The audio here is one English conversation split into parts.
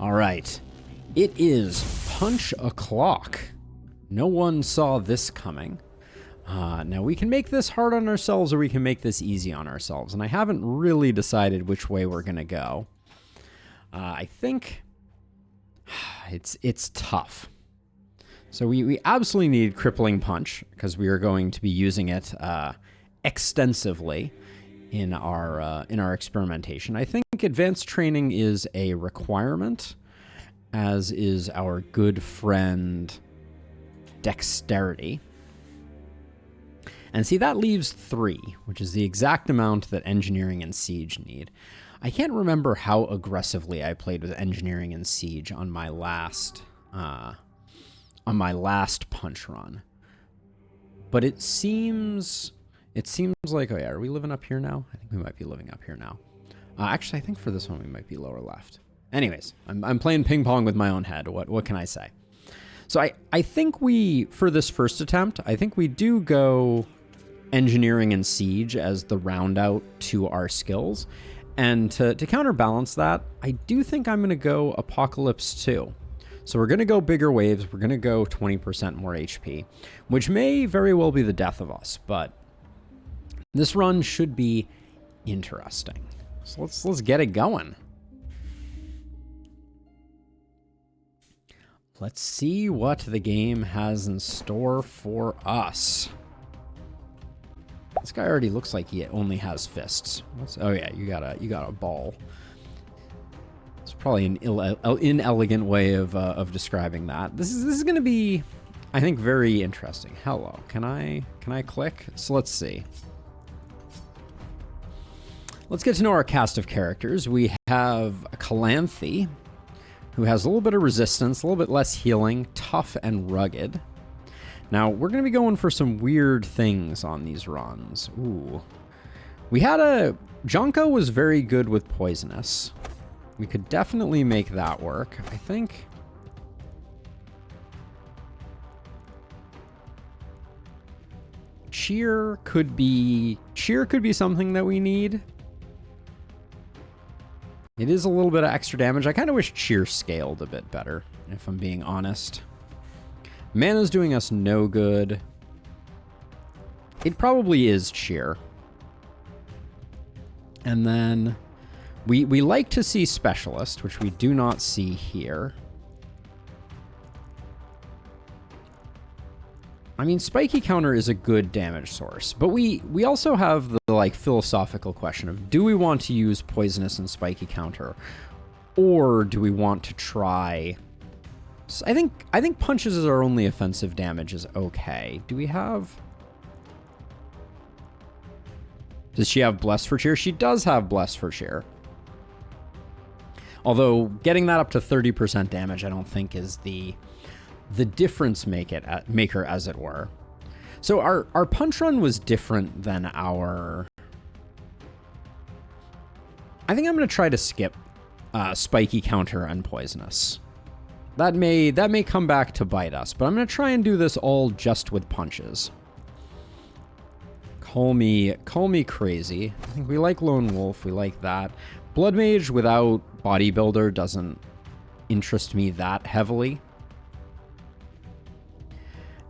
All right. It is punch o'clock. No one saw this coming. Now, we can make this hard on ourselves or we can make this easy on ourselves. And I haven't really decided which way we're going to go. I think it's tough. So we absolutely need Crippling Punch because we are going to be using it extensively in our experimentation. I think Advanced Training is a requirement, as is our good friend Dexterity. And see, that leaves 3, which is the exact amount that Engineering and Siege need. I can't remember how aggressively I played with Engineering and Siege on my last punch run. But it seems like, oh yeah, are we living up here now? I think we might be living up here now. Actually, I think for this one we might be lower left. Anyways, I'm playing ping pong with my own head. What can I say? So I think for this first attempt, I think we do go Engineering and Siege as the round out to our skills. And to counterbalance that, I do think I'm going to go Apocalypse 2. So we're going to go bigger waves. We're going to go 20% more HP, which may very well be the death of us. But this run should be interesting. So let's get it going. Let's see what the game has in store for us. This guy already looks like he only has fists. Oh yeah, you got a ball. It's probably an inelegant way of describing that. This is going to be, I think, very interesting. Hello, can I click? So let's see. Let's get to know our cast of characters. We have a Calanthe, who has a little bit of resistance, a little bit less healing, tough and rugged. Now, we're going to be going for some weird things on these runs. Ooh. We had Jonko was very good with poisonous. We could definitely make that work. I think Cheer could be something that we need. It is a little bit of extra damage. I kind of wish Cheer scaled a bit better, if I'm being honest. Mana's doing us no good. It probably is Cheer. And then we like to see Specialist, which we do not see here. I mean, Spiky Counter is a good damage source, but we also have the philosophical question of, do we want to use Poisonous and Spiky Counter, or do we want to try? So I think punches as our only offensive damage is okay. Do we have? Does she have Bless for Cheer? She does have Bless for Cheer. Although getting that up to 30% damage, I don't think is the difference maker, as it were. So our punch run was different than our. I think I'm going to try to skip Spiky Counter and Poisonous. That may come back to bite us, but I'm going to try and do this all just with punches. Call me crazy. I think we like Lone Wolf. We like that. Blood Mage without Bodybuilder doesn't interest me that heavily.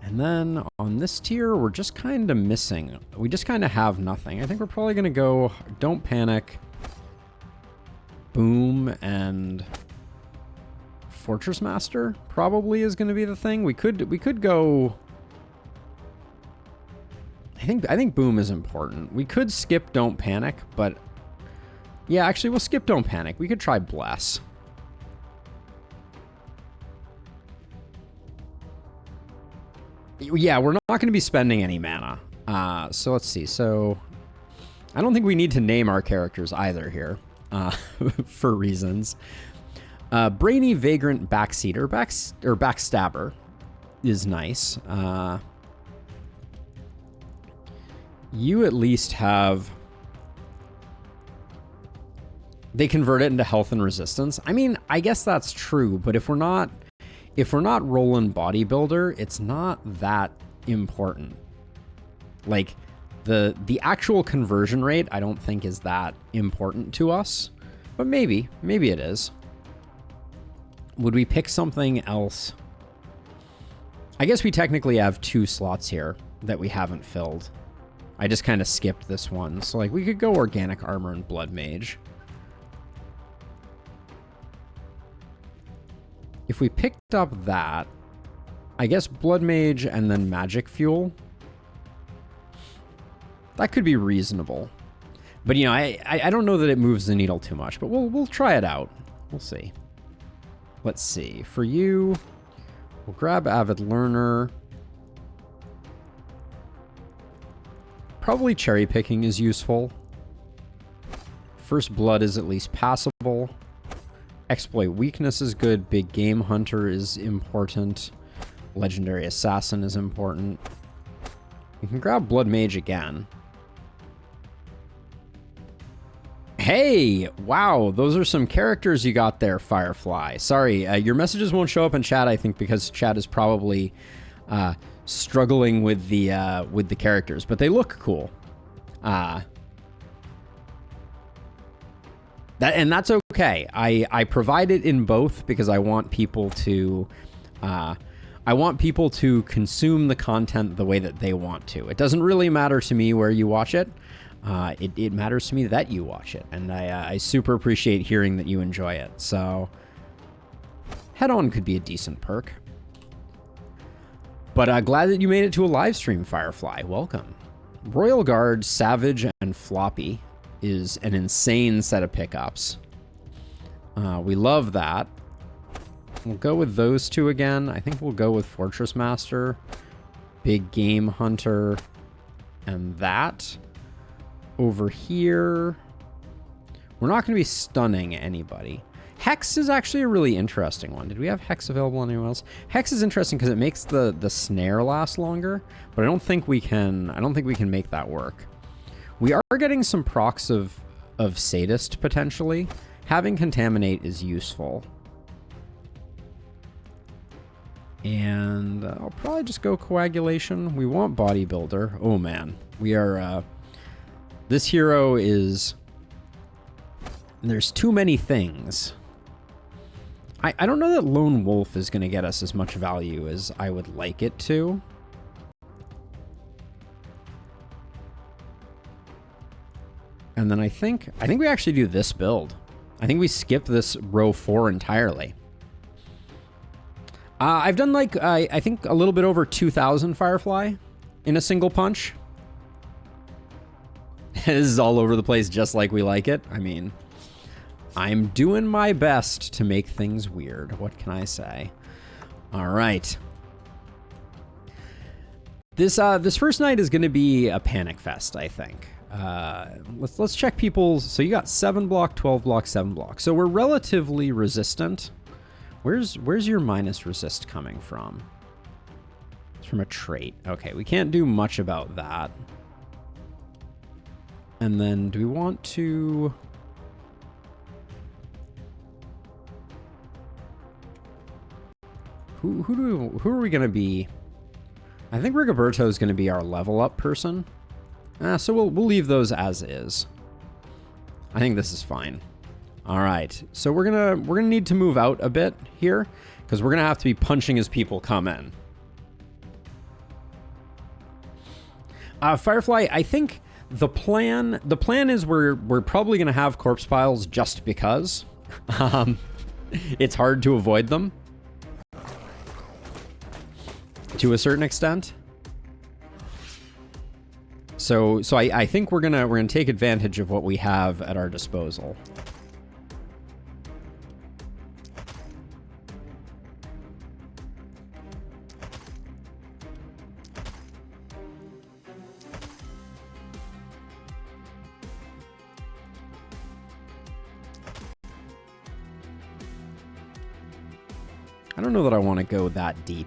And then on this tier, we're just kind of missing. We just kind of have nothing. I think we're probably going to go Don't Panic, Boom, and Fortress Master probably is going to be the thing. We could go. I think Boom is important. We could skip Don't Panic, but yeah, actually we'll skip Don't Panic. We could try Bless. Yeah, we're not going to be spending any mana. So let's see. So I don't think we need to name our characters either here for reasons. Brainy Vagrant Backseater, Backstabber is nice. You at least have. They convert it into health and resistance. I mean, I guess that's true, but if we're not rolling Bodybuilder, it's not that important. Like the actual conversion rate, I don't think is that important to us, but maybe it is. Would we pick something else? I guess we technically have 2 slots here that we haven't filled. I just kind of skipped this one. So, like, we could go Organic Armor and Blood Mage. If we picked up that, I guess Blood Mage and then Magic Fuel. That could be reasonable. But, you know, I don't know that it moves the needle too much, but we'll try it out. We'll see. Let's see. For you, we'll grab Avid Learner. Probably cherry picking is useful. First Blood is at least passable. Exploit Weakness is good. Big Game Hunter is important. Legendary Assassin is important. You can grab Blood Mage again. Hey! Wow, those are some characters you got there, Firefly. Sorry, your messages won't show up in chat, I think, because chat is probably struggling with the characters, but they look cool. That's okay. I provide it in both because I want people to consume the content the way that they want to. It doesn't really matter to me where you watch it. It matters to me that you watch it, and I super appreciate hearing that you enjoy it. So, head on could be a decent perk. But glad that you made it to a live stream, Firefly. Welcome. Royal Guard, Savage, and Floppy is an insane set of pickups. We love that. We'll go with those 2 again. I think we'll go with Fortress Master, Big Game Hunter, and that. Over here, we're not going to be stunning anybody. Hex is actually a really interesting one. Did we have Hex available anywhere else? Hex is interesting because it makes the snare last longer, but I don't think we can make that work. We are getting some procs of Sadist potentially. Having Contaminate is useful. And I'll probably just go Coagulation. We want Bodybuilder. Oh man, we are this hero is... There's too many things. I don't know that Lone Wolf is going to get us as much value as I would like it to. And then I think we actually do this build. I think we skip this row 4 entirely. I've done like, I think a little bit over 2,000 Firefly in a single punch. This is all over the place just like we like it. I mean, I'm doing my best to make things weird. What can I say? All right. This first night is going to be a panic fest, I think. Let's check people's. So you got 7 block, 12 block, 7 block. So we're relatively resistant. Where's your minus resist coming from? It's from a trait. Okay, we can't do much about that. And then do we want to... Who are we going to be? I think Rigoberto is going to be our level up person. So we'll leave those as is. I think this is fine. All right. So we're gonna need to move out a bit here because we're gonna have to be punching as people come in. Firefly, I think the plan is we're probably gonna have corpse piles just because. It's hard to avoid them to a certain extent. So I think we're gonna take advantage of what we have at our disposal. I don't know that I want to go that deep.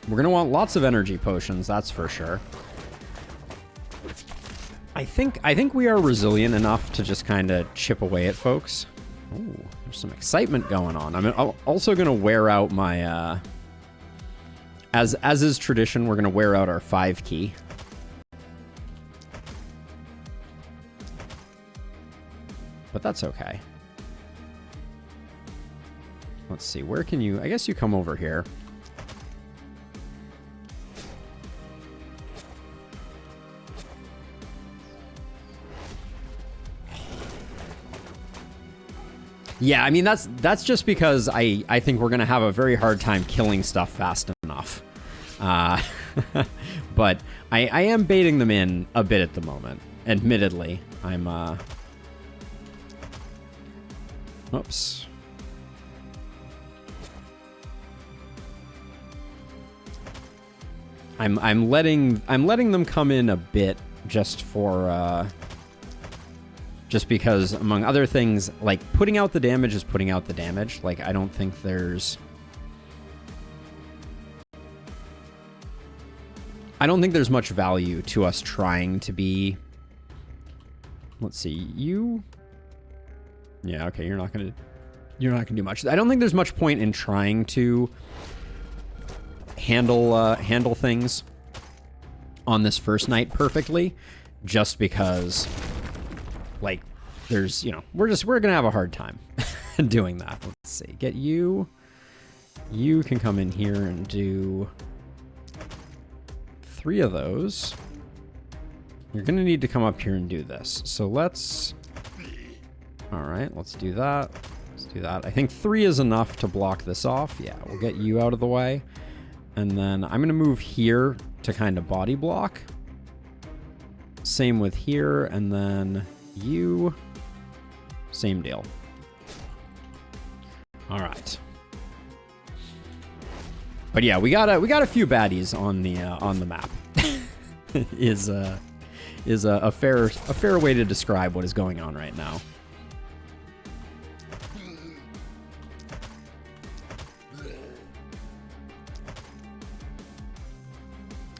We're going to want lots of energy potions, that's for sure. I think we are resilient enough to just kind of chip away at folks. Ooh, there's some excitement going on. I'm also going to wear out my... As is tradition, we're going to wear out our 5 key. but that's okay. Let's see, where can you... I guess you come over here. Yeah, I mean, that's just because I think we're going to have a very hard time killing stuff fast enough. But I am baiting them in a bit at the moment. Admittedly, I'm... Oops. I'm letting them come in a bit just for... just because, among other things, like, putting out the damage is putting out the damage. Like, I don't think there's... I don't think there's much value to us trying to be... Let's see, you... Yeah, okay, you're not gonna do much. I don't think there's much point in trying to handle things on this first night perfectly, just because... Like, there's, you know, we're gonna have a hard time doing that. Let's see, get you. You can come in here and do 3 of those. You're gonna need to come up here and do this. So let's, all right, let's do that. Let's do that. I think 3 is enough to block this off. Yeah, we'll get you out of the way. And then I'm gonna move here to kind of body block. Same with here, and then you, same deal. All right. But yeah, we got a few baddies on the map. is a fair way to describe what is going on right now.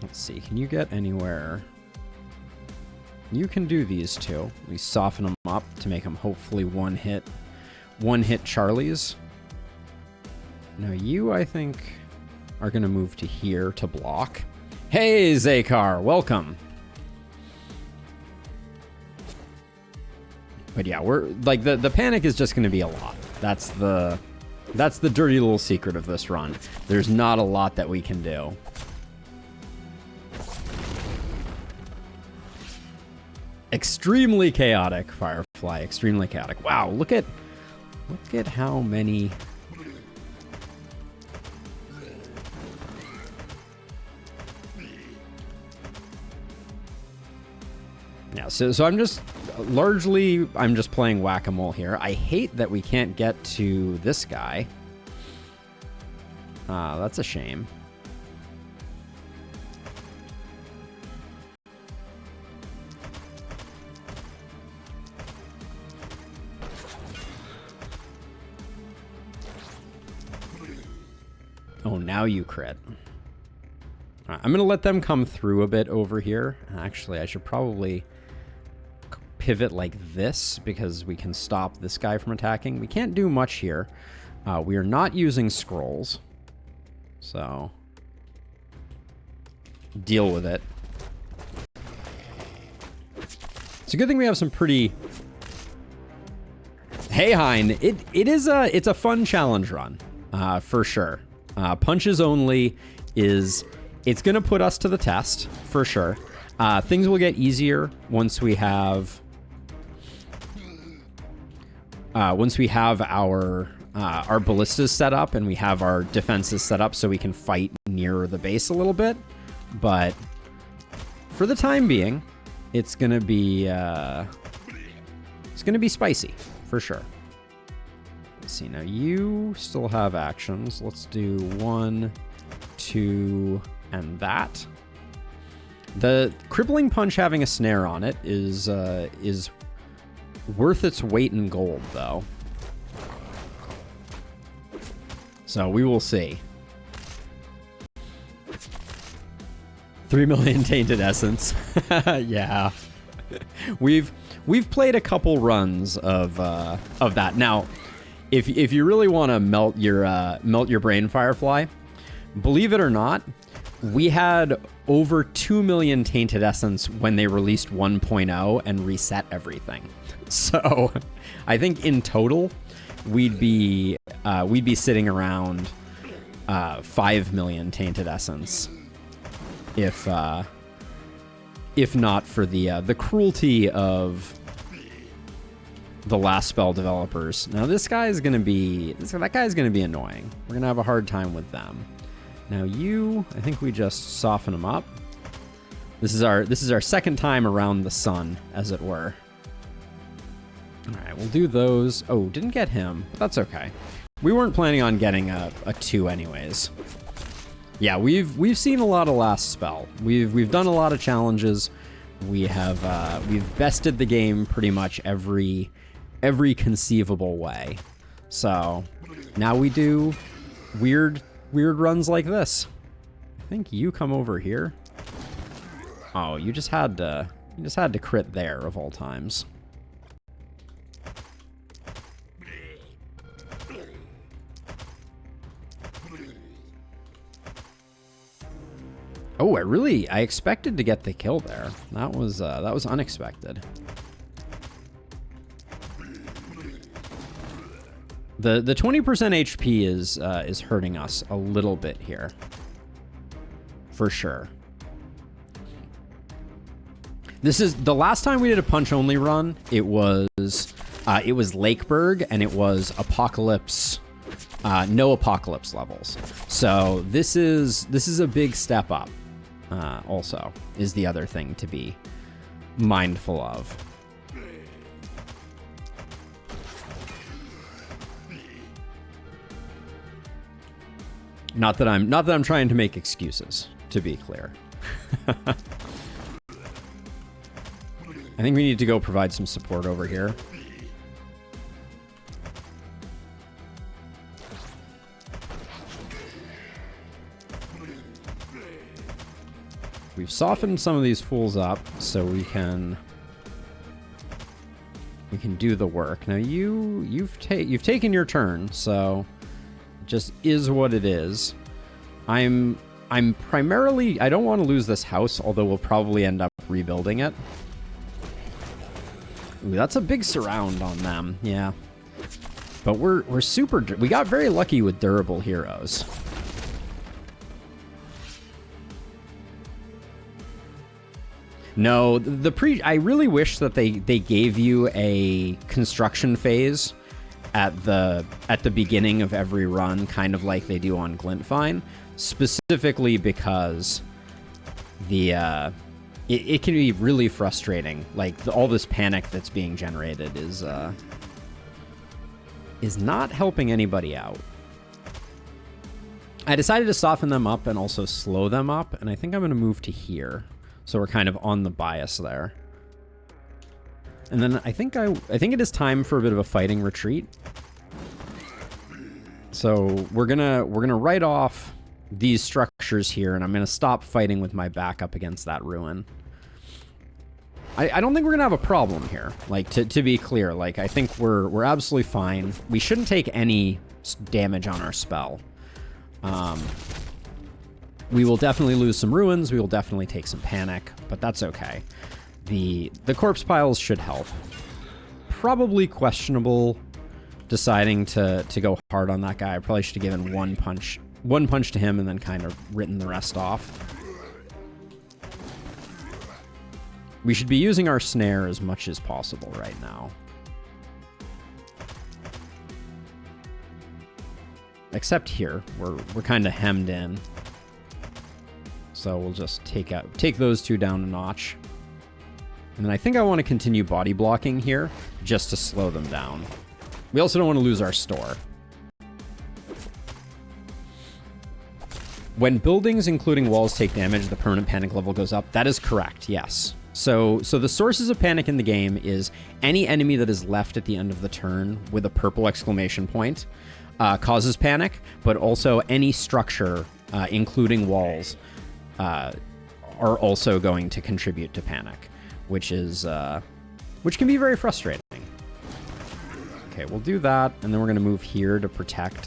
Let's see. Can you get anywhere? You can do these 2. We soften them up to make them hopefully one hit Charlies. Now you, I think, are going to move to here to block. Hey, Zakar, welcome. But yeah, we're like the panic is just going to be a lot. That's the dirty little secret of this run. There's not a lot that we can do. Extremely chaotic, Firefly. Extremely chaotic. Wow, look at how many. Yeah, so I'm just playing whack-a-mole here. I hate that we can't get to this guy. That's a shame. Oh, now you crit. All right, I'm going to let them come through a bit over here. Actually, I should probably pivot like this because we can stop this guy from attacking. We can't do much here. We are not using scrolls. So, deal with it. It's a good thing we have some pretty... Hey, Hein. It's a fun challenge run, for sure. Punches only is... It's going to put us to the test, for sure. Things will get easier once we have... our ballistas set up and we have our defenses set up so we can fight near the base a little bit. But for the time being, it's going to be spicy, for sure. Let's see, now you still have actions. Let's do 1, 2, and that. The crippling punch having a snare on it is worth its weight in gold, though. So we will see. 3 million tainted essence. Yeah. We've played a couple runs of that. Now, if you really want to melt your brain, Firefly, believe it or not, we had over 2 million tainted essence when they released 1.0 and reset everything. So I think in total we'd be sitting around 5 million tainted essence if not for the cruelty of the last spell developers. Now that guy's gonna be annoying. We're gonna have a hard time with them. Now I think we just soften them up. This is our second time around the sun, as it were. All right, we'll do those. Oh, didn't get him, but that's okay. We weren't planning on getting a 2 anyways. Yeah, we've seen a lot of last spell. We've done a lot of challenges. We've bested the game pretty much every conceivable way. So now we do weird runs like this. I think you come over here. Oh, you just had to crit there of all times. Oh, I expected to get the kill there. That was unexpected. The 20% HP is hurting us a little bit here, for sure. This is the last time we did a punch only run. It was Lakeberg, and it was Apocalypse, no Apocalypse levels. So this is a big step up. Also, is the other thing to be mindful of. Not that I'm trying to make excuses, to be clear. I think we need to go provide some support over here. We've softened some of these fools up so we can do the work. Now you've taken your turn, so just is what it is. I'm primarily, I don't want to lose this house, although we'll probably end up rebuilding it. Ooh, that's a big surround on them, yeah. But we got very lucky with durable heroes. No, I really wish that they gave you a construction phase at the beginning of every run, kind of like they do on Glintfine, specifically because it can be really frustrating. Like all this panic that's being generated is not helping anybody out. I decided to soften them up and also slow them up, and I think I'm going to move to here. So we're kind of on the bias there. And then I think it is time for a bit of a fighting retreat. So we're gonna write off these structures here, and I'm gonna stop fighting with my back up against that ruin. I don't think we're gonna have a problem here. Like to be clear, like I think we're absolutely fine. We shouldn't take any damage on our spell. We will definitely lose some ruins. We will definitely take some panic, but that's okay. The corpse piles should help. Probably questionable deciding to go hard on that guy. I probably should have given one punch to him and then kind of written the rest off. We should be using our snare as much as possible right now. Except here, we're kind of hemmed in. So we'll just take those two down a notch. And then I think I want to continue body blocking here just to slow them down. We also don't want to lose our store. When buildings, including walls, take damage, the permanent panic level goes up. That is correct, yes. So the sources of panic in the game is any enemy that is left at the end of the turn with a purple exclamation point causes panic, but also any structure, including walls, are also going to contribute to panic, which can be very frustrating. Okay, we'll do that, and then we're going to move here to protect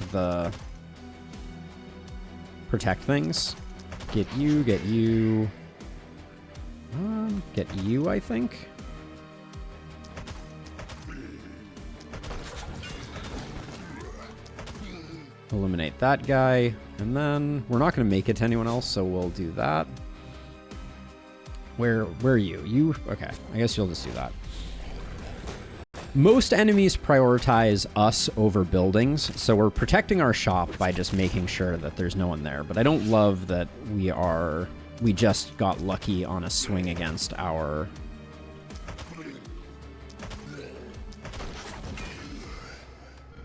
things. Get you, get you. Get you, I think. Eliminate that guy. And then we're not going to make it to anyone else, so we'll do that. Where are you? You? Okay, I guess you'll just do that. Most enemies prioritize us over buildings, so we're protecting our shop by just making sure that there's no one there. But I don't love that we just got lucky on a swing against our...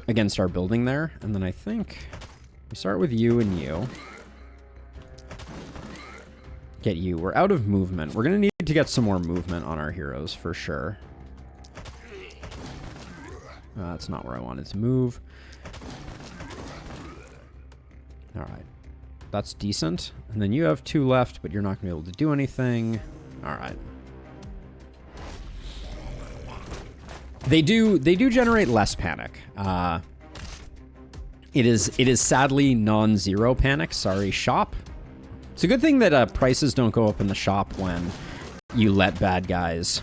against our building there. And then I think we start with you and you. Get you. We're out of movement. We're going to need to get some more movement on our heroes for sure. That's not where I wanted to move. All right. That's decent. And then you have 2 left, but you're not going to be able to do anything. All right. They do generate less panic. It is sadly non-zero panic. Sorry, shop. It's a good thing that prices don't go up in the shop when you let bad guys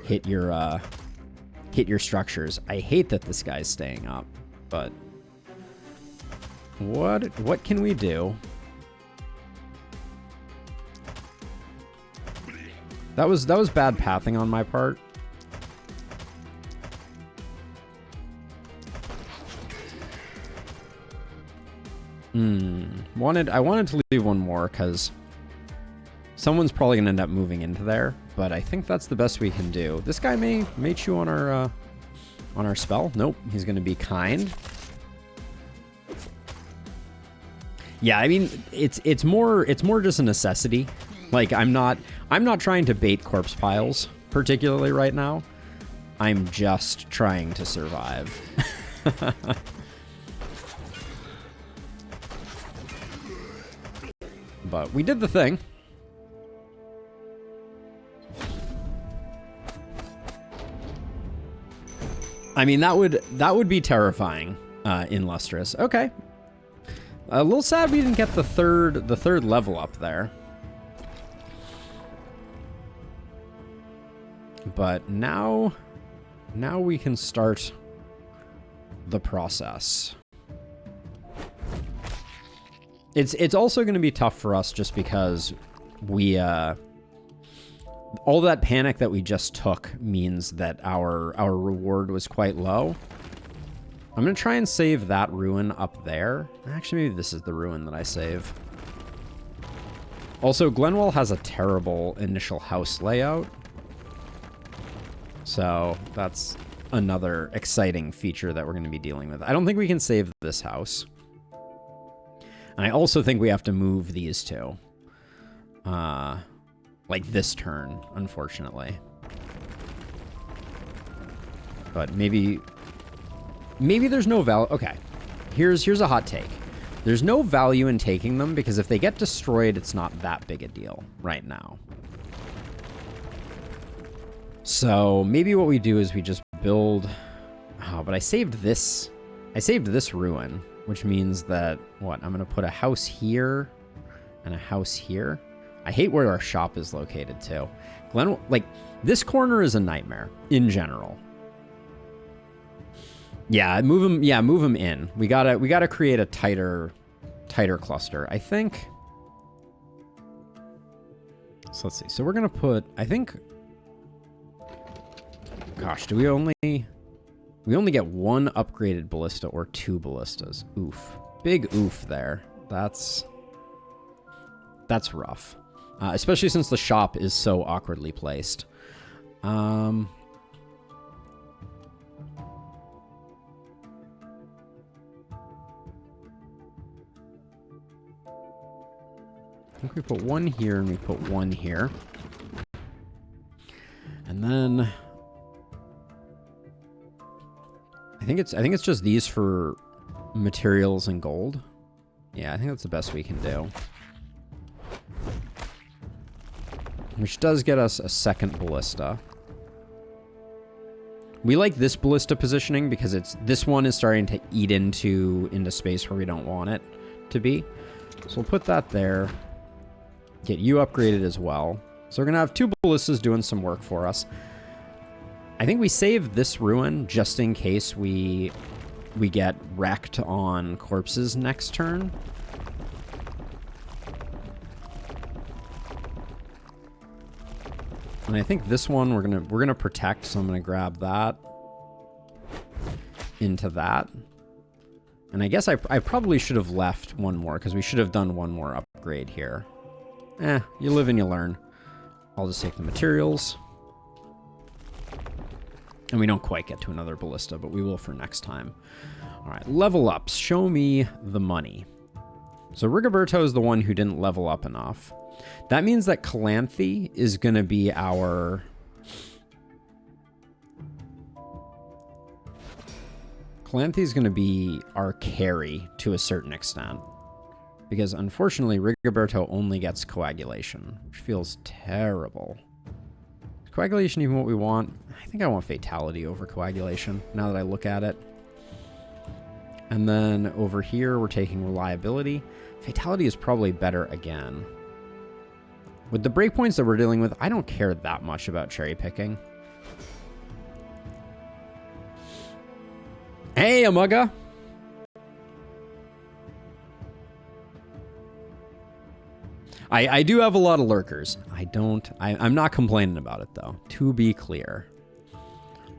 hit your structures. I hate that this guy's staying up, but what can we do? That was bad pathing on my part. I wanted to leave one more because someone's probably gonna end up moving into there, but I think that's the best we can do. This guy may chew on our spell. Nope, he's gonna be kind. Yeah, I mean it's more just a necessity. Like I'm not trying to bait corpse piles particularly right now. I'm just trying to survive. But we did the thing. I mean, that would be terrifying in Lustrous. Okay. A little sad we didn't get the third level up there. But now we can start the process. It's also going to be tough for us just because we all that panic that we just took means that our reward was quite low. I'm going to try and save that ruin up there. Actually, maybe this is the ruin that I save. Also, Glenwell has a terrible initial house layout. So that's another exciting feature that we're going to be dealing with. I don't think we can save this house. And I also think we have to move these two. Like this turn, unfortunately. But maybe there's no value. Okay, here's a hot take. There's no value in taking them because if they get destroyed, it's not that big a deal right now. So maybe what we do is we just build... Oh, but I saved this ruin, which means that, what, I'm going to put a house here and a house here. I hate where our shop is located, too. Like, this corner is a nightmare in general. Yeah, move them in. We gotta create a tighter cluster. I think... So let's see. So we're going to put, I think... Gosh, do we only get 1 upgraded ballista or 2 ballistas? Oof. Big oof there. That's rough. Especially since the shop is so awkwardly placed. I think we put 1 here and we put 1 here. And then I think it's just these for materials and gold. Yeah, I think that's the best we can do. Which does get us a second ballista. We like this ballista positioning because this one is starting to eat into space where we don't want it to be. So we'll put that there. Get you upgraded as well. So we're going to have 2 ballistas doing some work for us. I think we save this ruin just in case we get wrecked on corpses next turn. And I think this one we're gonna protect, so I'm gonna grab that into that. And I guess I probably should have left one more, because we should have done one more upgrade here. You live and you learn. I'll just take the materials. And we don't quite get to another ballista, but we will for next time. All right, level ups. Show me the money. So Rigoberto is the one who didn't level up enough. That means that Calanthe is going to be our... Calanthe is going to be our carry to a certain extent. Because unfortunately, Rigoberto only gets coagulation, which feels terrible. Is coagulation even what we want? I think I want fatality over coagulation, now that I look at it. And then over here, we're taking reliability. Fatality is probably better again. With the breakpoints that we're dealing with, I don't care that much about cherry picking. Hey, Amugga! I do have a lot of lurkers. I'm not complaining about it, though, to be clear.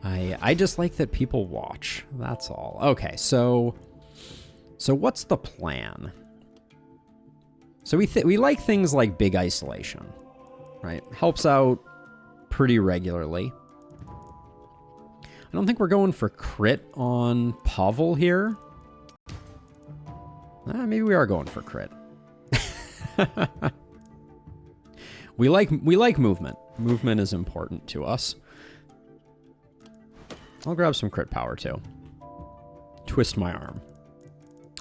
I just like that people watch. That's all. Okay, so what's the plan? So we like things like big isolation, right? Helps out pretty regularly. I don't think we're going for crit on Pavel here. Maybe we are going for crit. We like movement. Movement is important to us. I'll grab some crit power too. Twist my arm.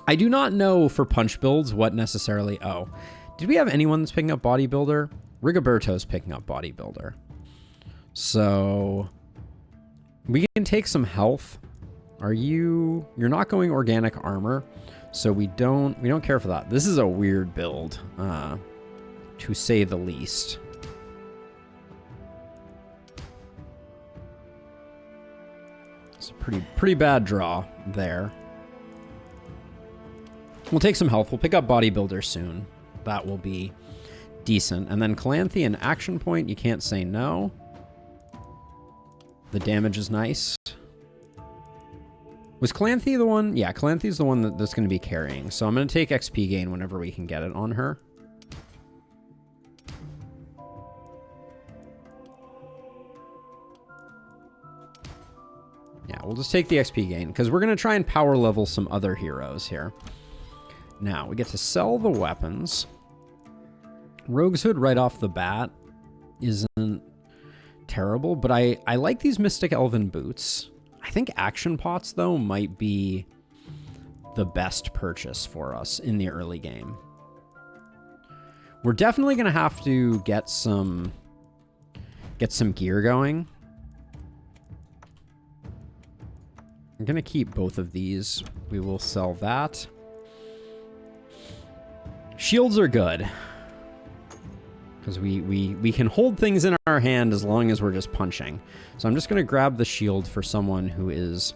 I do not know for punch builds what necessarily... Oh, did we have anyone that's picking up bodybuilder? Rigoberto's picking up bodybuilder. So we can take some health. You're not going organic armor, so we don't care for that. This is a weird build, to say the least. It's a pretty bad draw there. We'll take some health. We'll pick up bodybuilder soon. That will be decent. And then Calanthe and action point, you can't say no. The damage is nice. Was Calanthe the one? Yeah, Calanthe's the one that's going to be carrying. So I'm going to take XP gain whenever we can get it on her. Yeah, we'll just take the XP gain because we're going to try and power level some other heroes here. Now, we get to sell the weapons. Rogue's Hood right off the bat isn't terrible, but I like these Mystic Elven boots. I think Action Pots, though, might be the best purchase for us in the early game. We're definitely going to have to get some gear going. I'm going to keep both of these. We will sell that. Shields are good. Because we can hold things in our hand as long as we're just punching. So I'm just going to grab the shield for someone who is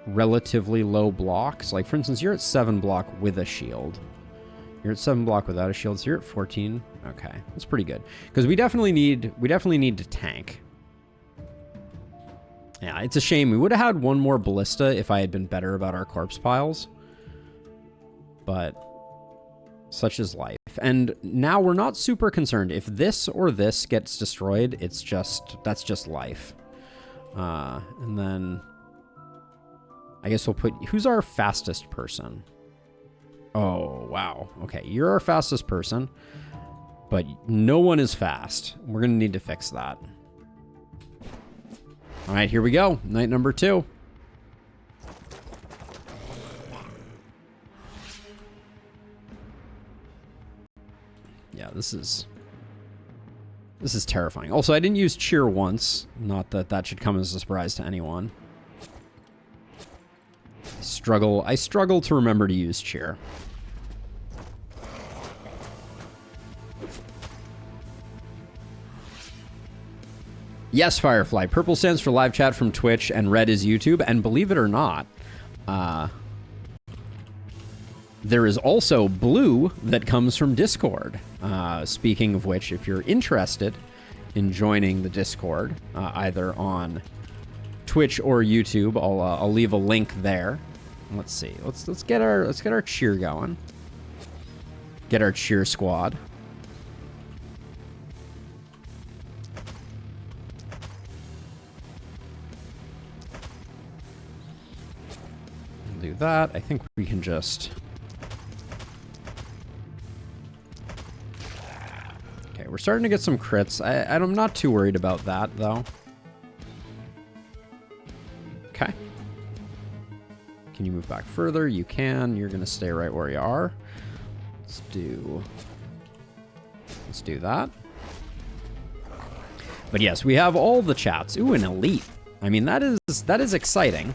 relatively low blocks. Like, for instance, you're at 7 block with a shield. You're at 7 block without a shield, so you're at 14. Okay, that's pretty good. Because we definitely need to tank. Yeah, it's a shame. We would have had one more ballista if I had been better about our corpse piles. But such is life. And now we're not super concerned. If this or this gets destroyed, that's just life. And then I guess we'll put... Who's our fastest person? Oh, wow. Okay, you're our fastest person. But no one is fast. We're going to need to fix that. All right, here we go. Night number 2. Yeah, this is terrifying. Also, I didn't use cheer once. Not that that should come as a surprise to anyone. I struggle to remember to use cheer. Yes, Firefly. Purple stands for live chat from Twitch, and red is YouTube. And believe it or not, there is also blue that comes from Discord. Speaking of which, if you're interested in joining the Discord, either on Twitch or YouTube, I'll leave a link there. Let's see. Let's get our cheer going. Get our cheer squad. We'll do that. I think we can just. Okay, we're starting to get some crits. I'm not too worried about that though. Okay. Can you move back further? You can. You're going to stay right where you are. Let's do that. But yes, we have all the chats. Ooh, an elite. I mean, that is exciting.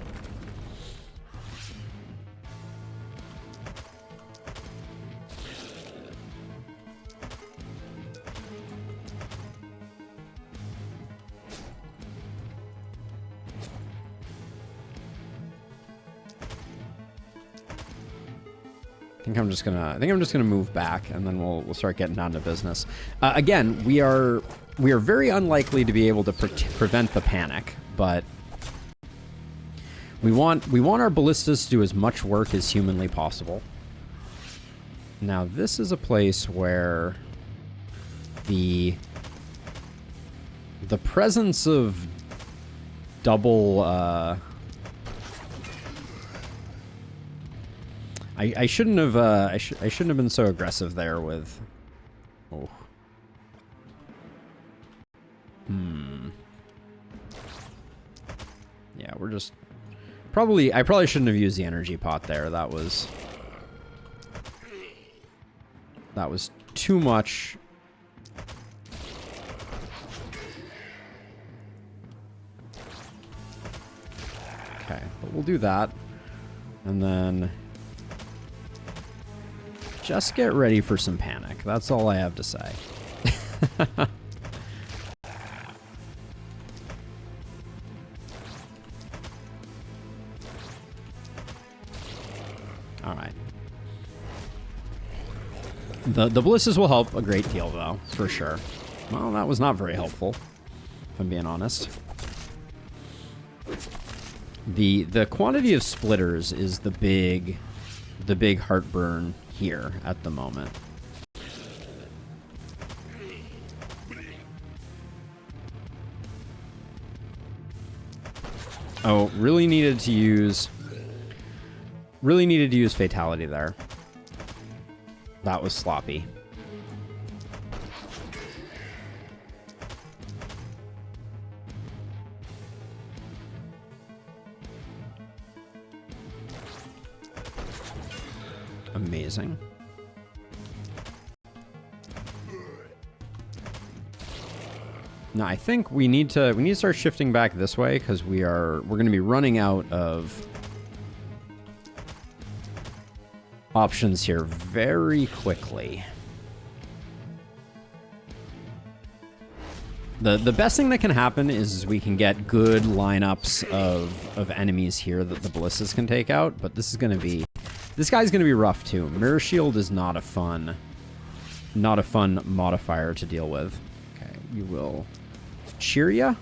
I think I'm just gonna move back, and then we'll start getting down to business. Again, we are very unlikely to be able to prevent the panic, but we want our ballistas to do as much work as humanly possible. Now, this is a place where the presence of double. I shouldn't have I shouldn't have been so aggressive there with. Oh. Yeah, we're just I probably shouldn't have used the energy pot there. That was too much. Okay, but we'll do that, and then. Just get ready for some panic. That's all I have to say. All right. The ballistas will help a great deal, though, for sure. Well, that was not very helpful, if I'm being honest. The quantity of splitters is the big heartburn here at the moment. Oh, really needed to use fatality there. That was sloppy. Amazing. Now I think we need to start shifting back this way because we're going to be running out of options here very quickly. The best thing that can happen is we can get good lineups of enemies here that the ballistas can take out, but this guy's gonna be rough too. Mirror Shield is not a fun modifier to deal with. Okay, we will cheer ya.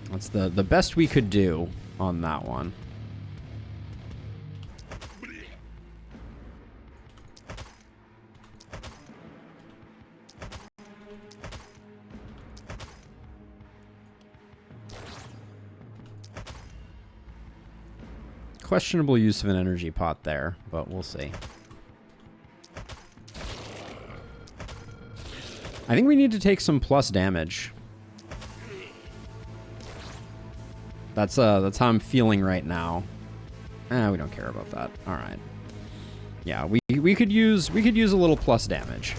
That's the best we could do on that one. Questionable use of an energy pot there, but we'll see. I think we need to take some plus damage. That's how I'm feeling right now. We don't care about that. All right. Yeah, we could use a little plus damage.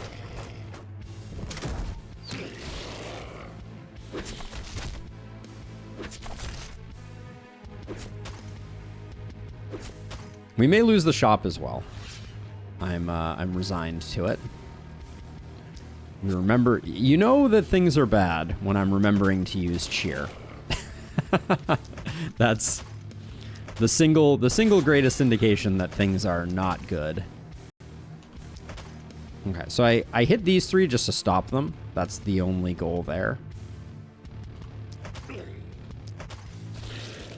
We may lose the shop as well. I'm resigned to it. We remember, you know that things are bad when I'm remembering to use cheer. That's the single greatest indication that things are not good. Okay, so I hit these three just to stop them. That's the only goal there.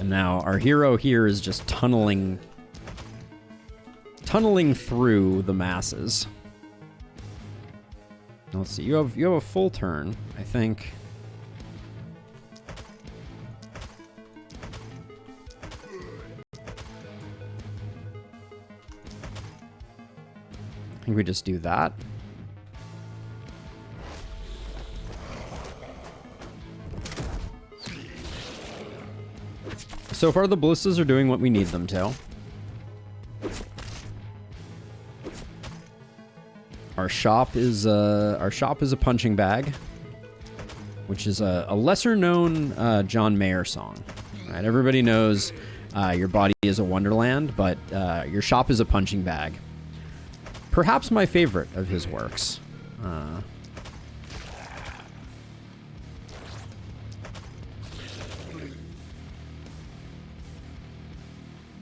And now our hero here is just tunneling through the masses. Now, let's see. You have a full turn, I think. I think we just do that. So far, the ballistas are doing what we need them to. Our shop is a punching bag, which is a lesser-known John Mayer song. Right? Everybody knows your body is a wonderland, but your shop is a punching bag. Perhaps my favorite of his works.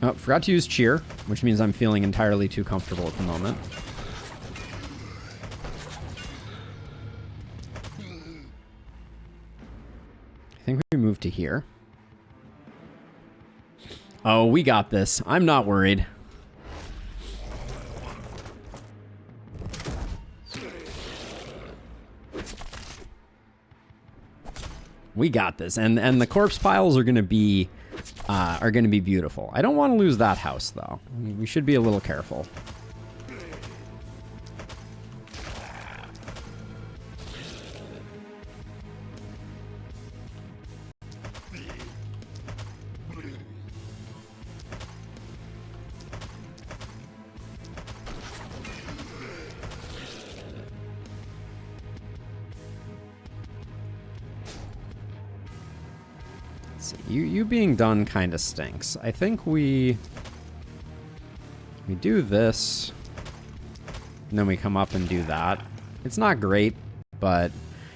Oh, forgot to use cheer, which means I'm feeling entirely too comfortable at the moment. I think we move to here. Oh, we got this. I'm not worried. We got this, and the corpse piles are gonna be beautiful. I don't want to lose that house though. We should be a little careful. You being done kind of stinks. I think we do this, and then we come up and do that. It's not great, but...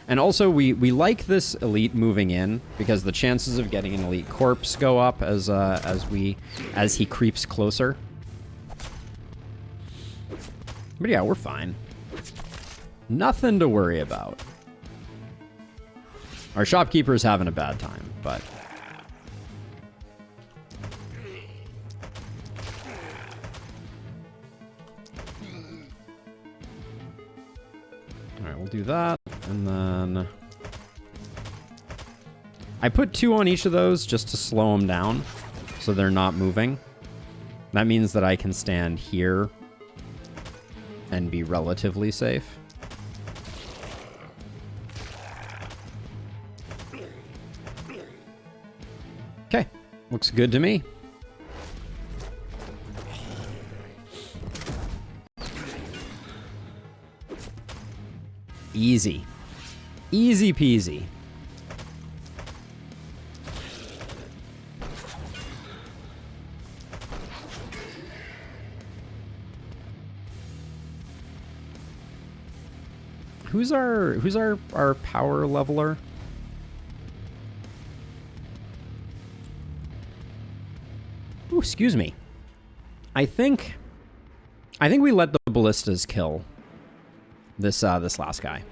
And also, we like this elite moving in, because the chances of getting an elite corpse go up as he creeps closer. But yeah, we're fine. Nothing to worry about. Our shopkeeper's having a bad time, but... Alright, we'll do that, and then... I put 2 on each of those just to slow them down, so they're not moving. That means that I can stand here and be relatively safe. Okay, looks good to me. Easy. Easy peasy. Who's our power leveler? Ooh, excuse me. I think we let the ballistas kill this last guy.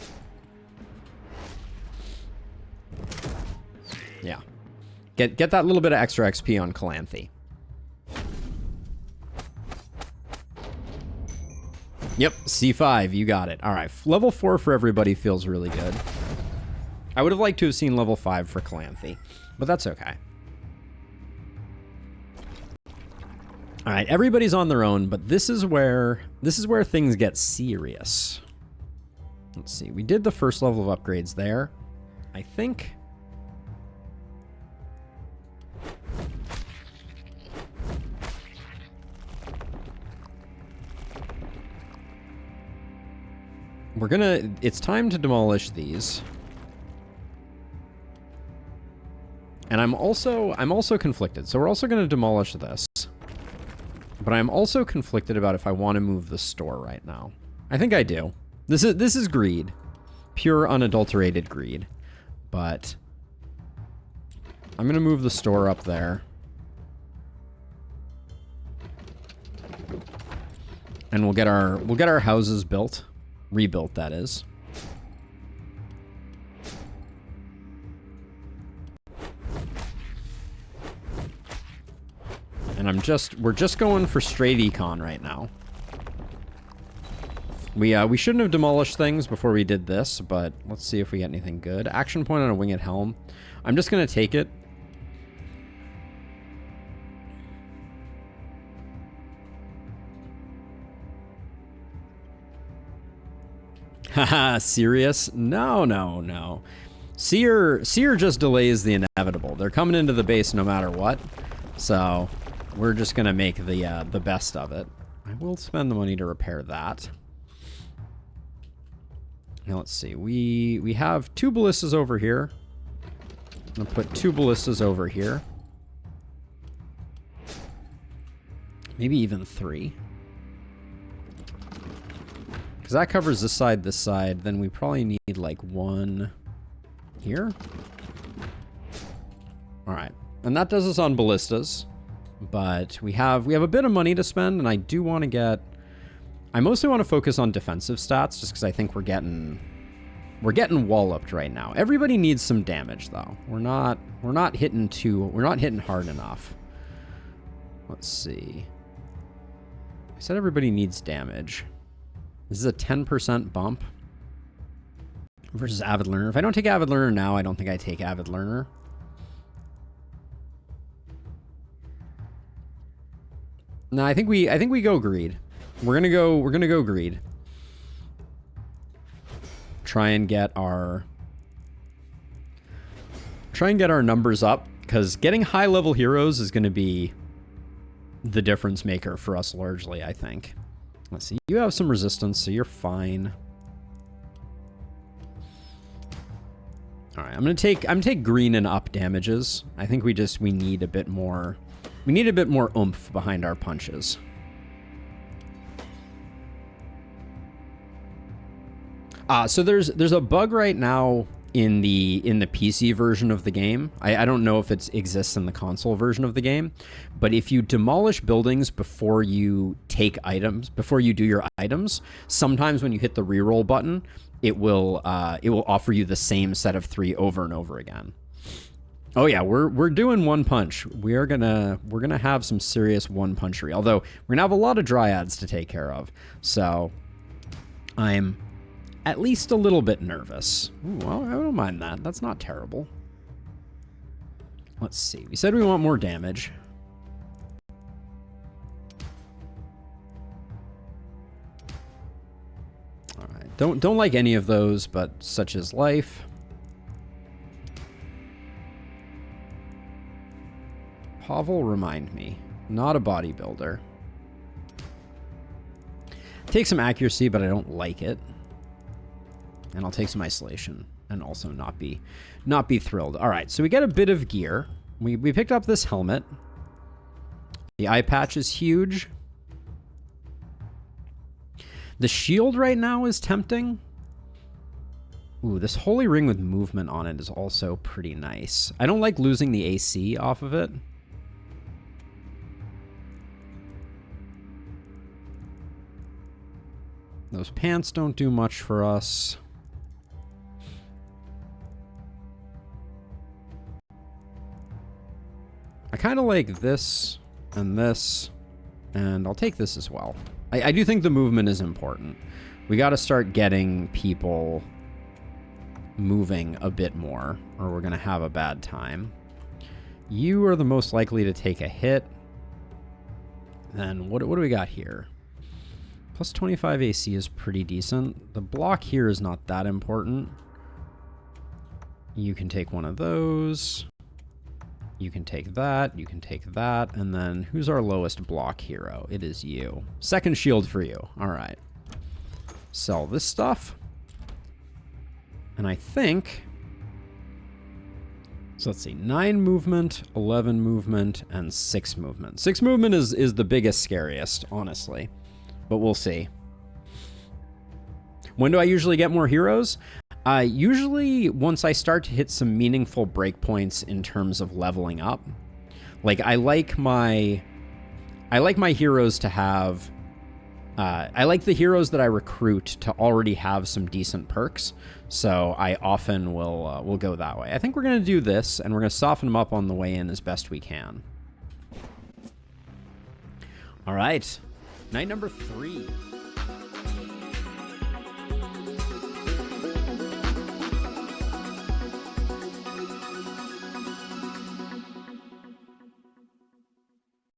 Yeah. Get that little bit of extra XP on Calanthe. Yep, C5, you got it. All right, level 4 for everybody feels really good. I would have liked to have seen level 5 for Calanthe, but that's okay. All right, everybody's on their own, but this is where things get serious. Let's see. We did the first level of upgrades there. I think it's time to demolish these. And I'm also conflicted. So we're also gonna demolish this. But I'm also conflicted about if I want to move the store right now. I think I do. This is greed. Pure, unadulterated greed. But I'm going to move the store up there. And we'll get our houses built. Rebuilt, that is. And we're just going for straight econ right now. We shouldn't have demolished things before we did this, but let's see if we get anything good. Action point on a winged helm. I'm just gonna take it. Haha, serious? No, no, no. Seer just delays the inevitable. They're coming into the base no matter what. So we're just gonna make the best of it. I will spend the money to repair that. Now let's see. We have 2 ballistas over here. I'm gonna put 2 ballistas over here. Maybe even 3. Because that covers this side, then we probably need like 1 here. Alright. And that does us on ballistas. But we have a bit of money to spend, and I do want to get... I mostly want to focus on defensive stats, just because I think we're getting walloped right now. Everybody needs some damage, though. We're not hitting hard enough. Let's see. I said everybody needs damage. This is a 10% bump versus Avid Learner. If I don't take Avid Learner now, I don't think I take Avid Learner. No, I think we go greed. We're gonna go greed. Try and get our numbers up, because getting high level heroes is gonna be the difference maker for us largely, I think. Let's see. You have some resistance, so you're fine. All right, I'm gonna take green and up damages. I think we need a bit more. We need a bit more oomph behind our punches. So there's a bug right now in the PC version of the game. I don't know if it exists in the console version of the game, but if you demolish buildings before you take items, before you do your items, sometimes when you hit the reroll button, it will offer you the same set of 3 over and over again. Oh yeah, we're doing one punch. We're gonna have some serious one punchery. Although we're gonna have a lot of dryads to take care of, so I'm at least a little bit nervous. Ooh, well, I don't mind that. That's not terrible. Let's see. We said we want more damage. All right. Don't like any of those, but such is life. Pavel, remind me. Not a bodybuilder. Take some accuracy, but I don't like it. And I'll take some isolation and also not be thrilled. All right, so we get a bit of gear. We picked up this helmet. The eye patch is huge. The shield right now is tempting. Ooh, this holy ring with movement on it is also pretty nice. I don't like losing the AC off of it. Those pants don't do much for us. I kind of like this, and I'll take this as well. I do think the movement is important. We got to start getting people moving a bit more, or we're going to have a bad time. You are the most likely to take a hit. Then what do we got here? Plus 25 AC is pretty decent. The block here is not that important. You can take one of those. You can take that. You can take that. And then who's our lowest block hero? It is you. Second shield for you. All right. Sell this stuff. And I think So let's see, 9 movement, 11 movement, and 6 movement. 6 movement is the biggest, scariest, honestly. But we'll see. When do I usually get more heroes? Usually once I start to hit some meaningful breakpoints in terms of leveling up. Like, I like my heroes to have... I like the heroes that I recruit to already have some decent perks, so I often will go that way. I think we're going to do this, and we're going to soften them up on the way in as best we can. All right. Night number 3.